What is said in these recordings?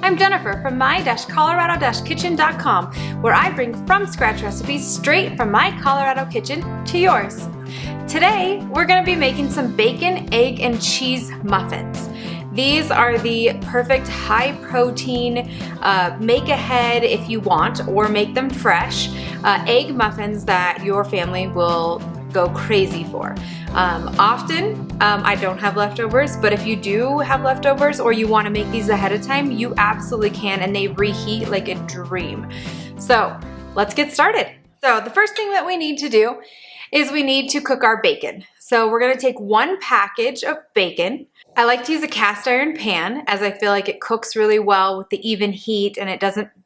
I'm Jennifer from my-colorado-kitchen.com, where I bring from scratch recipes straight from my Colorado kitchen to yours. Today, we're going to be making some bacon, egg, and cheese muffins. These are the perfect high protein, make ahead if you want, or make them fresh, egg muffins that your family will go crazy for. Often, I don't have leftovers, but if you do have leftovers or you want to make these ahead of time, you absolutely can, and they reheat like a dream. So let's get started. So the first thing that we need to do is we need to cook our bacon. So we're going to take one package of bacon. I like to use a cast iron pan as I feel like it cooks really well with the even heat, and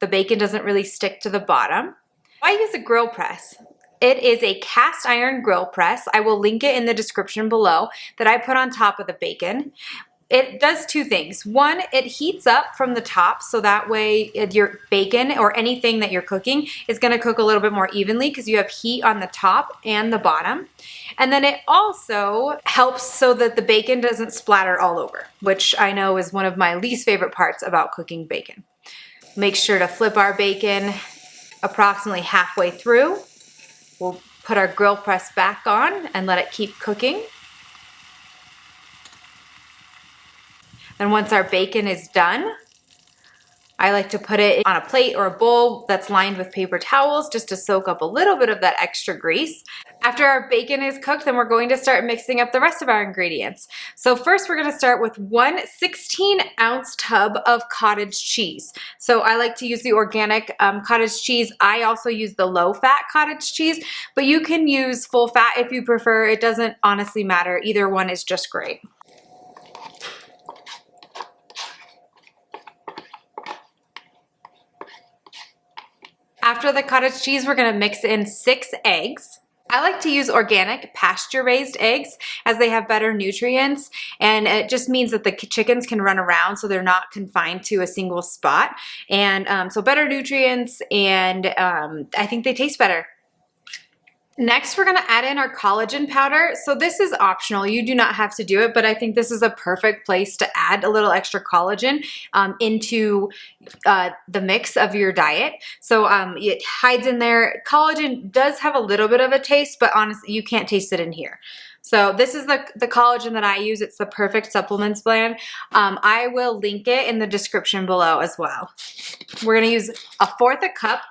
the bacon doesn't really stick to the bottom. I use a grill press. It is a cast iron grill press. I will link it in the description below that I put on top of the bacon. It does two things. One, it heats up from the top, so that way your bacon or anything that you're cooking is going to cook a little bit more evenly because you have heat on the top and the bottom. And then it also helps so that the bacon doesn't splatter all over, which I know is one of my least favorite parts about cooking bacon. Make sure to flip our bacon approximately halfway through. We'll put our grill press back on and let it keep cooking. And once our bacon is done, I like to put it on a plate or a bowl that's lined with paper towels just to soak up a little bit of that extra grease. After our bacon is cooked, then we're going to start mixing up the rest of our ingredients. So first we're going to start with one 16-ounce tub of cottage cheese. So I like to use the organic cottage cheese. I also use the low-fat cottage cheese, but you can use full fat if you prefer. It doesn't honestly matter. Either one is just great. After the cottage cheese, we're going to mix in 6 eggs. I like to use organic pasture-raised eggs as they have better nutrients, and it just means that the chickens can run around so they're not confined to a single spot. And so better nutrients, and I think they taste better. Next, we're going to add in our collagen powder. So this is optional. You do not have to do it, but I think this is a perfect place to add a little extra collagen into the mix of your diet. So it hides in there. Collagen does have a little bit of a taste, but honestly, you can't taste it in here. So this is the collagen that I use. It's the perfect supplements blend. I will link it in the description below as well. We're going to use 1/4 cup.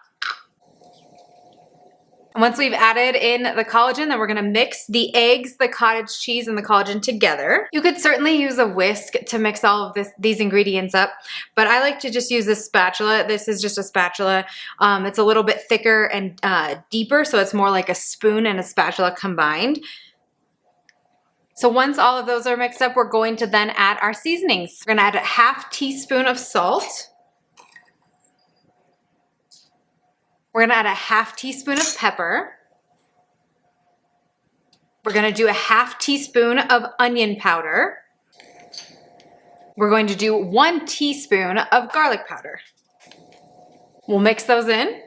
Once we've added in the collagen, then we're going to mix the eggs, the cottage cheese, and the collagen together. You could certainly use a whisk to mix all of these ingredients up, but I like to just use a spatula. This is just a spatula. It's a little bit thicker and deeper, so it's more like a spoon and a spatula combined. So once all of those are mixed up, we're going to then add our seasonings. We're going to add a 1/2 teaspoon of salt. We're going to add a 1/2 teaspoon of pepper. We're going to do a 1/2 teaspoon of onion powder. We're going to do 1 teaspoon of garlic powder. We'll mix those in.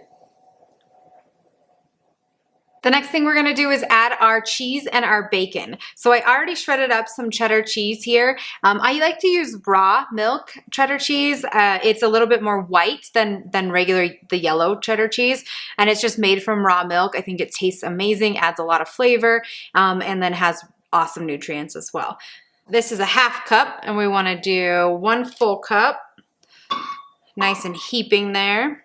The next thing we're going to do is add our cheese and our bacon. So I already shredded up some cheddar cheese here. I like to use raw milk cheddar cheese. It's a little bit more white than the yellow cheddar cheese, and it's just made from raw milk. I think it tastes amazing, adds a lot of flavor, and then has awesome nutrients as well. This is a 1/2 cup, and we want to do 1 full cup. Nice and heaping there.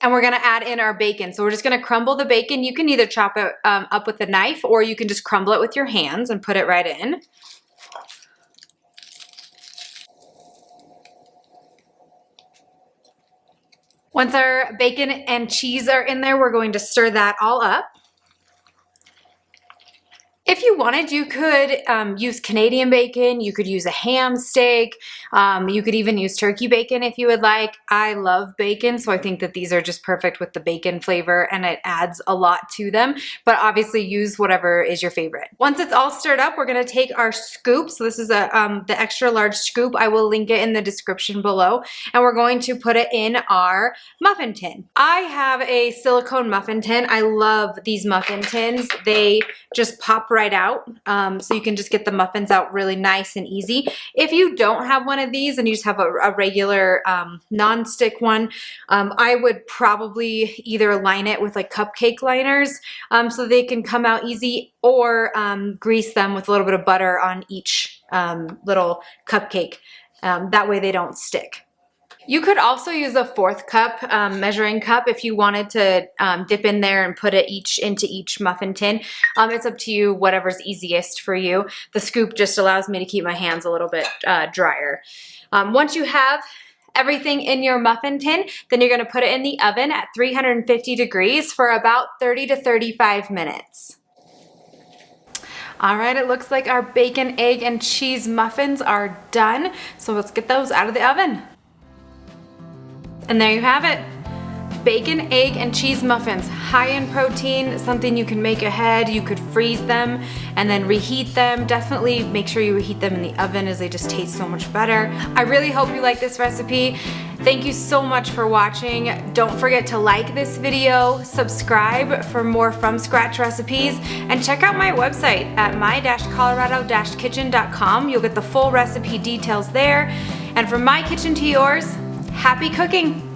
And we're going to add in our bacon. So we're just going to crumble the bacon. You can either chop it up with a knife, or you can just crumble it with your hands and put it right in. Once our bacon and cheese are in there, we're going to stir that all up. If you wanted, you could use Canadian bacon, you could use a ham steak, you could even use turkey bacon if you would like. I love bacon, so I think that these are just perfect with the bacon flavor, and it adds a lot to them, but obviously use whatever is your favorite. Once it's all stirred up, we're going to take our scoop. So this is the extra large scoop. I will link it in the description below, and we're going to put it in our muffin tin. I have a silicone muffin tin. I love these muffin tins. They just pop right out. out, so you can just get the muffins out really nice and easy. If you don't have one of these and you just have a regular non-stick one, I would probably either line it with like cupcake liners so they can come out easy, or grease them with a little bit of butter on each little cupcake. That way they don't stick. You could also use a 4th cup measuring cup if you wanted to dip in there and put it into each muffin tin. It's up to you, whatever's easiest for you. The scoop just allows me to keep my hands a little bit drier. Once you have everything in your muffin tin, then you're going to put it in the oven at 350 degrees for about 30 to 35 minutes. All right, it looks like our bacon, egg, and cheese muffins are done. So let's get those out of the oven. And there you have it. Bacon, egg, and cheese muffins. High in protein, something you can make ahead. You could freeze them and then reheat them. Definitely make sure you reheat them in the oven as they just taste so much better. I really hope you like this recipe. Thank you so much for watching. Don't forget to like this video, subscribe for more from scratch recipes, and check out my website at my-colorado-kitchen.com. You'll get the full recipe details there. And from my kitchen to yours, happy cooking!